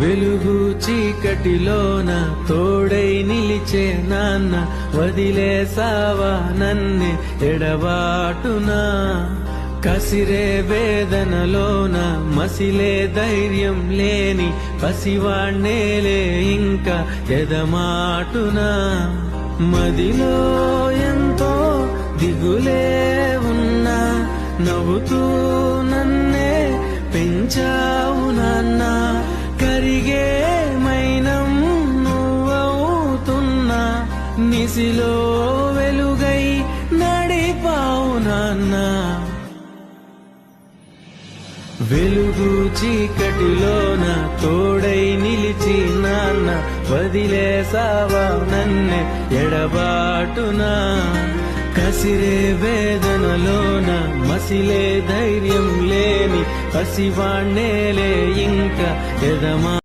వెలుగు చీకటిలోన తోడై నిలిచే నాన్న, వదిలేసావా నన్నే ఎడబాటునా. కసిరే వేదనలోన మసిలే ధైర్యం లేని పసివాణ్ణేలే ఇంకా ఎదమాటునా. మదిలో ఎంతో దిగులే ఉన్నా, నవ్వుతూ నన్నే పెంచావు నాన్న. కరిగే మైనం నువ్వవుతున్నా, నిసిలో వెలుగై నడిపావు నాన్న. వెలుగు చీకటిలోన తోడై నిలిచి నాన్న, వదిలేసావా నన్నే ఎడబాటునా. కసిరే వేదనలోన మసిలే ధైర్యం లేని పసివాణ్ణేలే ఇంకా ఎదమా.